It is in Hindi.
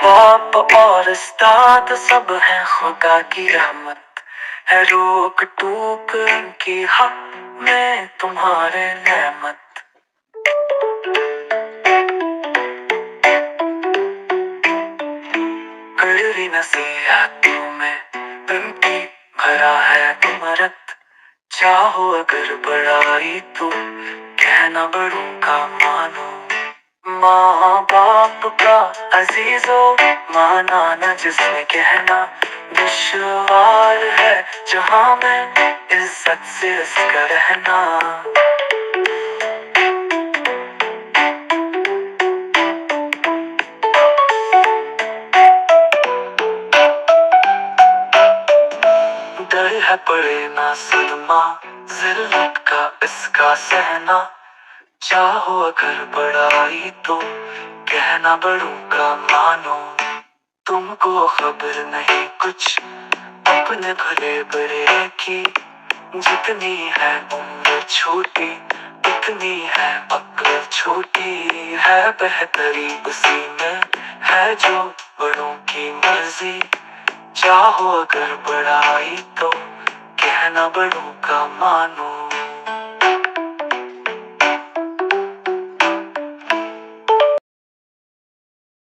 बाप और उस्ताद सब हैं खुदा की रहमत है। रोक टोक इनकी हक में तुम्हारे नेमत। कड़वी नसीहतों में इनकी भरा है इमरत। चाहो अगर बड़ाई तो कहना बड़ों का मानो। माँ बाप का अजीजो माना न जिसने कहना दुश्वार है जहाँ में इज्जत से इसका रहना। डर है पड़े ना सदमा जिल्लत का इसका सहना। चाहो अगर बड़ाई तो कहना बड़ों का मानो। तुमको खबर नहीं कुछ अपने भले बड़े की। जितनी है उम्र छोटी उतनी है अक्ल छोटी है। बेहतरी उसी में है जो बड़ों की मर्जी। चाहो अगर बड़ाई तो कहना बड़ों का मानो।